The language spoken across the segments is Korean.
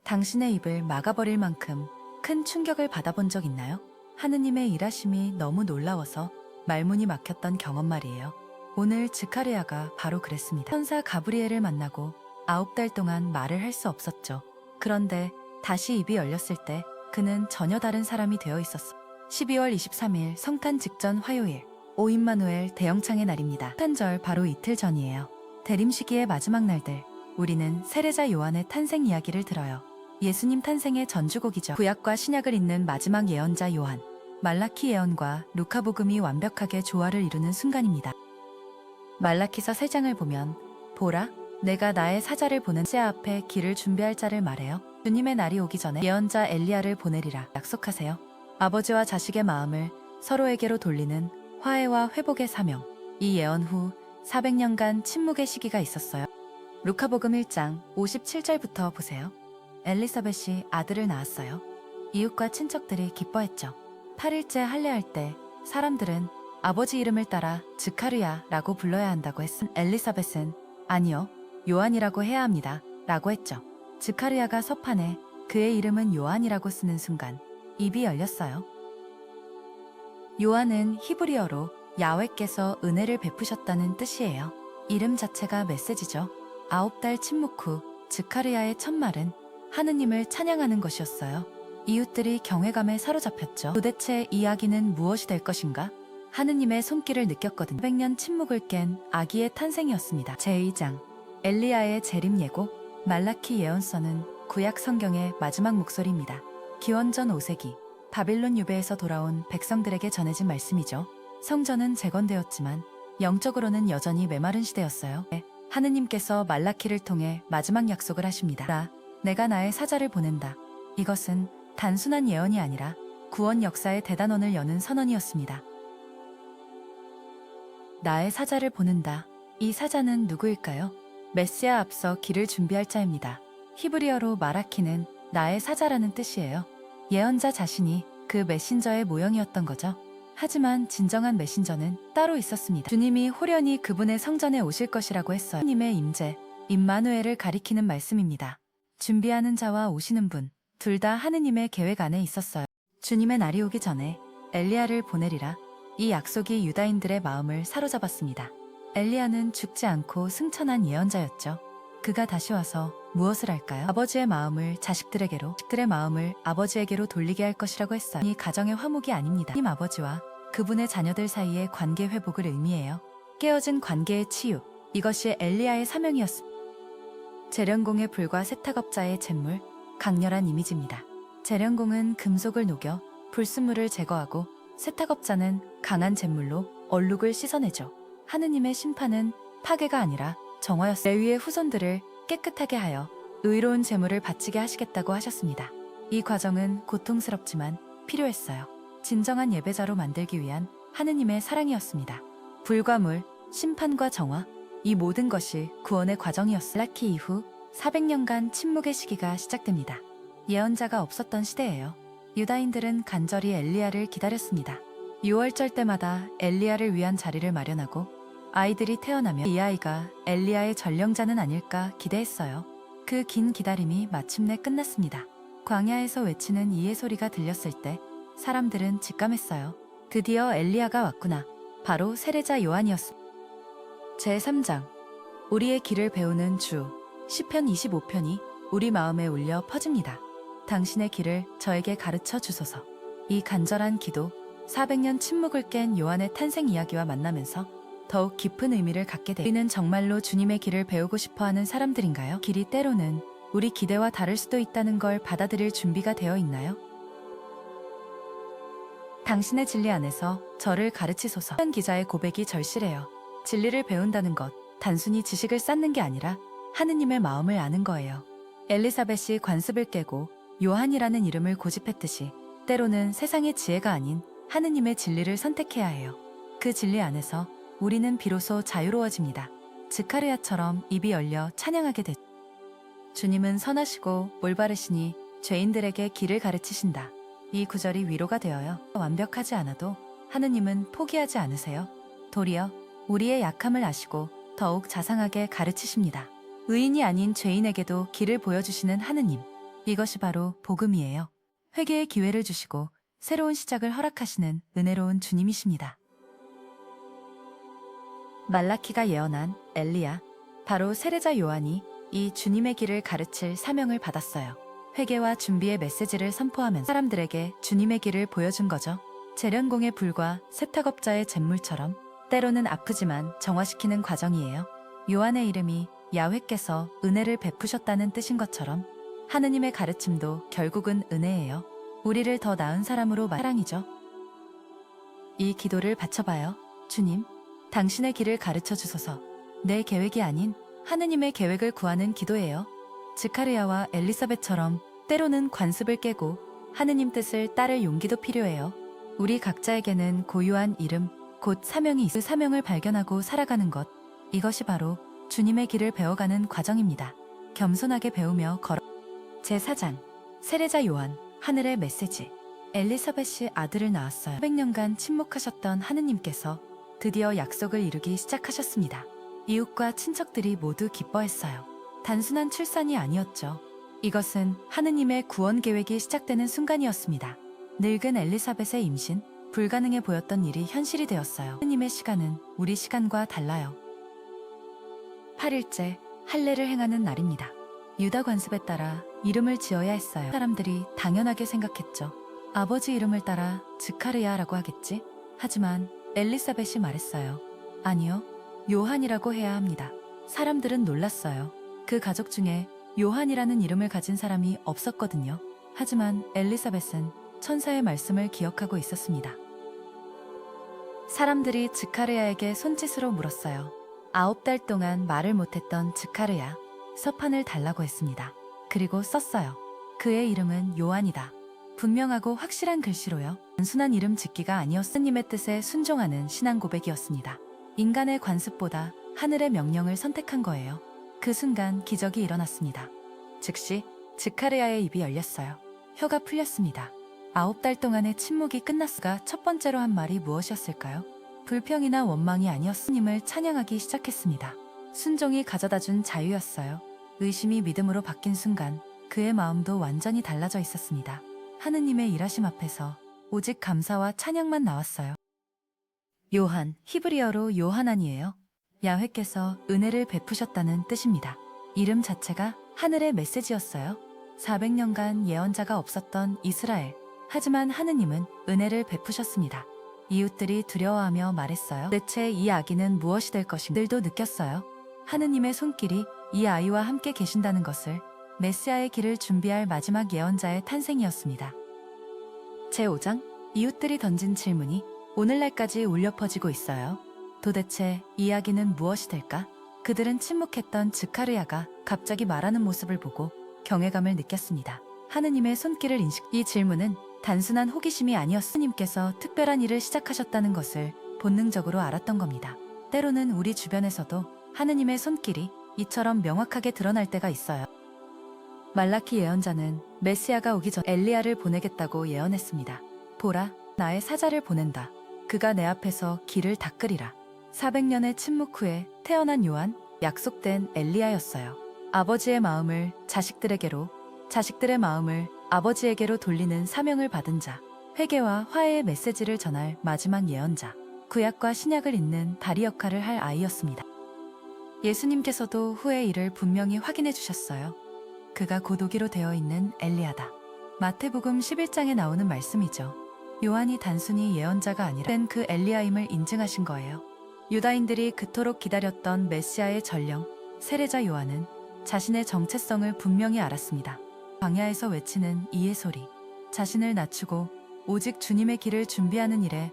당신의 입을 막아버릴 만큼 큰 충격을 받아본 적 있나요? 하느님의 일하심이 너무 놀라워서 말문이 막혔던 경험 말이에요. 오늘 즈카르야가 바로 그랬습니다. 천사 가브리엘을 만나고 9달 동안 말을 할 수 없었죠. 그런데 다시 입이 열렸을 때 그는 전혀 다른 사람이 되어 있었어. 12월 23일 성탄 직전 화요일, 오임마누엘 대영창의 날입니다. 성탄절 바로 이틀 전이에요. 대림 시기의 마지막 날들, 우리는 세례자 요한의 탄생 이야기를 들어요. 예수님 탄생의 전주곡이죠. 구약과 신약을 잇는 마지막 예언자 요한, 말라키 예언과 루카복음이 완벽하게 조화를 이루는 순간입니다. 말라키서 3장을 보면 보라, 내가 나의 사자를 보는 새 앞에 길을 준비할 자를 말해요. 주님의 날이 오기 전에 예언자 엘리야를 보내리라 약속하세요. 아버지와 자식의 마음을 서로에게로 돌리는 화해와 회복의 사명. 이 예언 후 400년간 침묵의 시기가 있었어요. 루카복음 1장 57절부터 보세요. 엘리사벳이 아들을 낳았어요. 이웃과 친척들이 기뻐했죠. 8일째 할례할 때 사람들은 아버지 이름을 따라 즈카르야라고 불러야 한다고 했음. 엘리사벳은 아니요, 요한이라고 해야 합니다 라고 했죠. 즈카르야가 서판에 그의 이름은 요한이라고 쓰는 순간 입이 열렸어요. 요한은 히브리어로 야훼께서 은혜를 베푸셨다는 뜻이에요. 이름 자체가 메시지죠. 9달 침묵 후 즈카르야의 첫 말은 하느님을 찬양하는 것이었어요. 이웃들이 경외감에 사로잡혔죠. 도대체 이야기는 무엇이 될 것인가? 하느님의 손길을 느꼈거든요. 100년 침묵을 깬 아기의 탄생이었습니다. 제2장 엘리야의 재림 예고. 말라키 예언서는 구약 성경의 마지막 목소리입니다. 기원전 5세기 바빌론 유배에서 돌아온 백성들에게 전해진 말씀이죠. 성전은 재건되었지만 영적으로는 여전히 메마른 시대였어요. 하느님께서 말라키를 통해 마지막 약속을 하십니다. 내가 나의 사자를 보낸다. 이것은 단순한 예언이 아니라 구원 역사의 대단원을 여는 선언이었습니다. 나의 사자를 보낸다. 이 사자는 누구일까요? 메시아 앞서 길을 준비할 자입니다. 히브리어로 마라키는 나의 사자라는 뜻이에요. 예언자 자신이 그 메신저의 모형이었던 거죠. 하지만 진정한 메신저는 따로 있었습니다. 주님이 호련히 그분의 성전에 오실 것이라고 했어요. 하느님의 임재, 임마누엘을 가리키는 말씀입니다. 준비하는 자와 오시는 분, 둘 다 하느님의 계획 안에 있었어요. 주님의 날이 오기 전에 엘리야를 보내리라. 이 약속이 유다인들의 마음을 사로잡았습니다. 엘리야는 죽지 않고 승천한 예언자였죠. 그가 다시 와서 무엇을 할까요? 아버지의 마음을 자식들에게로, 자식들의 마음을 아버지에게로 돌리게 할 것이라고 했어요. 이 가정의 화목이 아닙니다. 하느님 아버지와 그분의 자녀들 사이의 관계 회복을 의미해요. 깨어진 관계의 치유, 이것이 엘리야의 사명이었습니다. 재련공의 불과 세탁업자의 잿물, 강렬한 이미지입니다. 재련공은 금속을 녹여 불순물을 제거하고 세탁업자는 강한 잿물로 얼룩을 씻어내죠. 하느님의 심판은 파괴가 아니라 정화였습니다. 레위의 후손들을 깨끗하게 하여 의로운 제물을 바치게 하시겠다고 하셨습니다. 이 과정은 고통스럽지만 필요했어요. 진정한 예배자로 만들기 위한 하느님의 사랑이었습니다. 불과 물, 심판과 정화, 이 모든 것이 구원의 과정이었어요. 말라키 이후 400년간 침묵의 시기가 시작됩니다. 예언자가 없었던 시대예요. 유다인들은 간절히 엘리야를 기다렸습니다. 6월절 때마다 엘리야를 위한 자리를 마련하고 아이들이 태어나면 이 아이가 엘리야의 전령자는 아닐까 기대했어요. 그 긴 기다림이 마침내 끝났습니다. 광야에서 외치는 이의 소리가 들렸을 때 사람들은 직감했어요. 드디어 엘리야가 왔구나. 바로 세례자 요한이었습니다. 제3장 우리의 길을 배우는 주. 시편 25편이 우리 마음에 울려 퍼집니다. 당신의 길을 저에게 가르쳐 주소서. 이 간절한 기도, 400년 침묵을 깬 요한의 탄생 이야기와 만나면서 더욱 깊은 의미를 갖게 돼요. 우리는 정말로 주님의 길을 배우고 싶어하는 사람들인가요? 길이 때로는 우리 기대와 다를 수도 있다는 걸 받아들일 준비가 되어 있나요? 당신의 진리 안에서 저를 가르치소서. 한 기자의 고백이 절실해요. 진리를 배운다는 것, 단순히 지식을 쌓는 게 아니라 하느님의 마음을 아는 거예요. 엘리사벳이 관습을 깨고 요한이라는 이름을 고집했듯이 때로는 세상의 지혜가 아닌 하느님의 진리를 선택해야 해요. 그 진리 안에서 우리는 비로소 자유로워집니다. 즈카르야처럼 입이 열려 찬양하게 됐죠. 주님은 선하시고 올바르시니 죄인들에게 길을 가르치신다. 이 구절이 위로가 되어요. 완벽하지 않아도 하느님은 포기하지 않으세요. 도리어 우리의 약함을 아시고 더욱 자상하게 가르치십니다. 의인이 아닌 죄인에게도 길을 보여주시는 하느님. 이것이 바로 복음이에요. 회개의 기회를 주시고 새로운 시작을 허락하시는 은혜로운 주님이십니다. 말라키가 예언한 엘리야, 바로 세례자 요한이 이 주님의 길을 가르칠 사명을 받았어요. 회개와 준비의 메시지를 선포하면서 사람들에게 주님의 길을 보여준 거죠. 재련공의 불과 세탁업자의 잿물처럼 때로는 아프지만 정화시키는 과정이에요. 요한의 이름이 야훼께서 은혜를 베푸셨다는 뜻인 것처럼 하느님의 가르침도 결국은 은혜예요. 우리를 더 나은 사람으로 사랑이죠. 이 기도를 바쳐봐요. 주님, 당신의 길을 가르쳐 주소서. 내 계획이 아닌 하느님의 계획을 구하는 기도예요. 즈카르야와 엘리사벳처럼 때로는 관습을 깨고 하느님 뜻을 따를 용기도 필요해요. 우리 각자에게는 고유한 이름, 곧 사명이 있을 사명을 발견하고 살아가는 것. 이것이 바로 주님의 길을 배워가는 과정입니다. 겸손하게 배우며 걸어. 제4장 세례자 요한, 하늘의 메시지. 엘리사벳이 아들을 낳았어요. 400년간 침묵하셨던 하느님께서 드디어 약속을 이루기 시작하셨습니다. 이웃과 친척들이 모두 기뻐했어요. 단순한 출산이 아니었죠. 이것은 하느님의 구원 계획이 시작되는 순간이었습니다. 늙은 엘리사벳의 임신, 불가능해 보였던 일이 현실이 되었어요. 하느님의 시간은 우리 시간과 달라요. 8일째 할례를 행하는 날입니다. 유다 관습에 따라 이름을 지어야 했어요. 사람들이 당연하게 생각했죠. 아버지 이름을 따라 즈카르야라고 하겠지? 하지만 엘리사벳이 말했어요. 아니요, 요한이라고 해야 합니다. 사람들은 놀랐어요. 그 가족 중에 요한이라는 이름을 가진 사람이 없었거든요. 하지만 엘리사벳은 천사의 말씀을 기억하고 있었습니다. 사람들이 즈카르야에게 손짓으로 물었어요. 9달 동안 말을 못했던 즈카르야, 서판을 달라고 했습니다. 그리고 썼어요. 그의 이름은 요한이다. 분명하고 확실한 글씨로요. 단순한 이름 짓기가 아니었 스님의 뜻에 순종하는 신앙 고백이었습니다. 인간의 관습보다 하늘의 명령을 선택한 거예요. 그 순간 기적이 일어났습니다. 즉시 즈카르야의 입이 열렸어요. 혀가 풀렸습니다. 9달 동안의 침묵이 끝났으가 첫 번째로 한 말이 무엇이었을까요? 불평이나 원망이 아니었 스님을 찬양하기 시작했습니다. 순종이 가져다준 자유였어요. 의심이 믿음으로 바뀐 순간 그의 마음도 완전히 달라져 있었습니다. 하느님의 일하심 앞에서 오직 감사와 찬양만 나왔어요. 요한, 히브리어로 요하난이에요. 야훼께서 은혜를 베푸셨다는 뜻입니다. 이름 자체가 하늘의 메시지였어요. 400년간 예언자가 없었던 이스라엘. 하지만 하느님은 은혜를 베푸셨습니다. 이웃들이 두려워하며 말했어요. 대체 이 아기는 무엇이 될 것인가? 들도 느꼈어요. 하느님의 손길이 이 아이와 함께 계신다는 것을. 메시아의 길을 준비할 마지막 예언자의 탄생이었습니다. 제5장 이웃들이 던진 질문이 오늘날까지 울려 퍼지고 있어요. 도대체 이야기는 무엇이 될까? 그들은 침묵했던 즈카르야가 갑자기 말하는 모습을 보고 경외감을 느꼈습니다. 하느님의 손길을 이 질문은 단순한 호기심이 아니었 스님께서 특별한 일을 시작하셨다는 것을 본능적으로 알았던 겁니다. 때로는 우리 주변에서도 하느님의 손길이 이처럼 명확하게 드러날 때가 있어요. 말라키 예언자는 메시아가 오기 전 엘리야를 보내겠다고 예언했습니다. 보라, 나의 사자를 보낸다. 그가 내 앞에서 길을 닦으리라. 400년의 침묵 후에 태어난 요한, 약속된 엘리야였어요. 아버지의 마음을 자식들에게로, 자식들의 마음을 아버지에게로 돌리는 사명을 받은 자, 회개와 화해의 메시지를 전할 마지막 예언자, 구약과 신약을 잇는 다리 역할을 할 아이였습니다. 예수님께서도 후의 일을 분명히 확인해 주셨어요. 그가 곧 오기로 되어 있는 엘리야다. 마태복음 11장에 나오는 말씀이죠. 요한이 단순히 예언자가 아니라 그 엘리야임을 인증하신 거예요. 유다인들이 그토록 기다렸던 메시아의 전령, 세례자 요한은 자신의 정체성을 분명히 알았습니다. 광야에서 외치는 이의 소리, 자신을 낮추고 오직 주님의 길을 준비하는 일에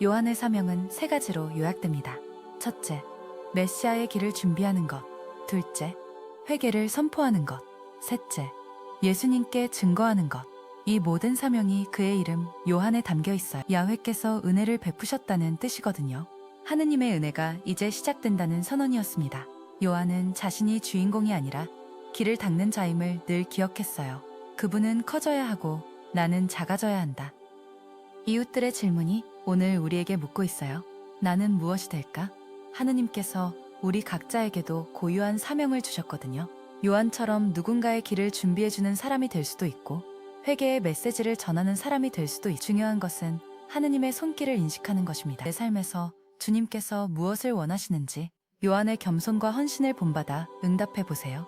요한의 사명은 3가지로 요약됩니다. 첫째, 메시아의 길을 준비하는 것. 둘째, 회개를 선포하는 것. 셋째, 예수님께 증거하는 것. 이 모든 사명이 그의 이름 요한에 담겨 있어요. 야훼께서 은혜를 베푸셨다는 뜻이거든요. 하느님의 은혜가 이제 시작된다는 선언이었습니다. 요한은 자신이 주인공이 아니라 길을 닦는 자임을 늘 기억했어요. 그분은 커져야 하고 나는 작아져야 한다. 이웃들의 질문이 오늘 우리에게 묻고 있어요. 나는 무엇이 될까? 하느님께서 우리 각자에게도 고유한 사명을 주셨거든요. 요한처럼 누군가의 길을 준비해주는 사람이 될 수도 있고 회개의 메시지를 전하는 사람이 될 수도 있고 중요한 것은 하느님의 손길을 인식하는 것입니다. 내 삶에서 주님께서 무엇을 원하시는지 요한의 겸손과 헌신을 본받아 응답해 보세요.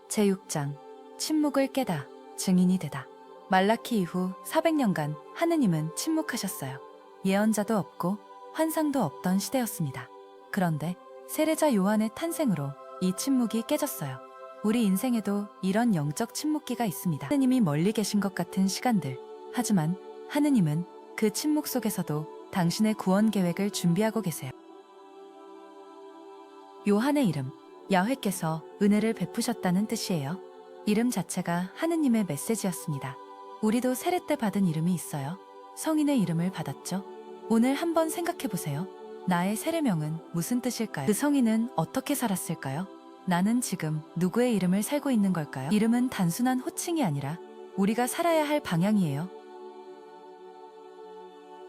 제6장 침묵을 깨다 증인이 되다. 말라키 이후 400년간 하느님은 침묵하셨어요. 예언자도 없고 환상도 없던 시대였습니다. 그런데 세례자 요한의 탄생으로 이 침묵이 깨졌어요. 우리 인생에도 이런 영적 침묵기가 있습니다. 하느님이 멀리 계신 것 같은 시간들. 하지만 하느님은 그 침묵 속에서도 당신의 구원 계획을 준비하고 계세요. 요한의 이름, 야훼께서 은혜를 베푸셨다는 뜻이에요. 이름 자체가 하느님의 메시지였습니다. 우리도 세례 때 받은 이름이 있어요. 성인의 이름을 받았죠. 오늘 한번 생각해 보세요. 나의 세례명은 무슨 뜻일까요? 그 성인은 어떻게 살았을까요? 나는 지금 누구의 이름을 살고 있는 걸까요? 이름은 단순한 호칭이 아니라 우리가 살아야 할 방향이에요.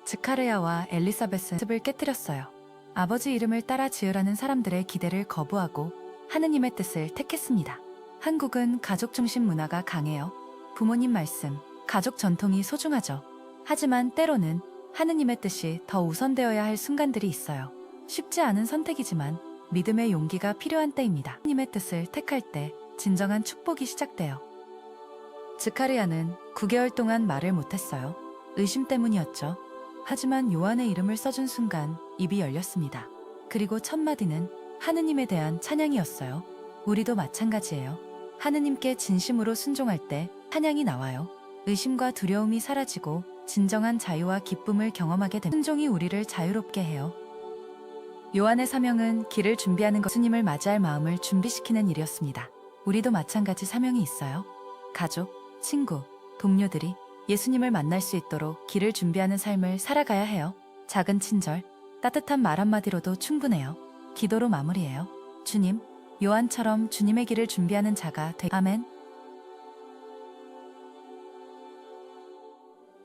즈카르야와 엘리사벳은 습을 깨뜨렸어요. 아버지 이름을 따라 지으라는 사람들의 기대를 거부하고 하느님의 뜻을 택했습니다. 한국은 가족 중심 문화가 강해요. 부모님 말씀, 가족 전통이 소중하죠. 하지만 때로는 하느님의 뜻이 더 우선되어야 할 순간들이 있어요. 쉽지 않은 선택이지만 믿음의 용기가 필요한 때입니다. 하느님의 뜻을 택할 때 진정한 축복이 시작돼요. 즈카르야는 9개월 동안 말을 못했어요. 의심 때문이었죠. 하지만 요한의 이름을 써준 순간 입이 열렸습니다. 그리고 첫 마디는 하느님에 대한 찬양이었어요. 우리도 마찬가지예요. 하느님께 진심으로 순종할 때 찬양이 나와요. 의심과 두려움이 사라지고 진정한 자유와 기쁨을 경험하게 됩니다. 순종이 우리를 자유롭게 해요. 요한의 사명은 길을 준비하는 것, 예수님을 맞이할 마음을 준비시키는 일이었습니다. 우리도 마찬가지 사명이 있어요. 가족, 친구, 동료들이 예수님을 만날 수 있도록 길을 준비하는 삶을 살아가야 해요. 작은 친절, 따뜻한 말 한마디로도 충분해요. 기도로 마무리해요. 주님, 요한처럼 주님의 길을 준비하는 자가 아멘.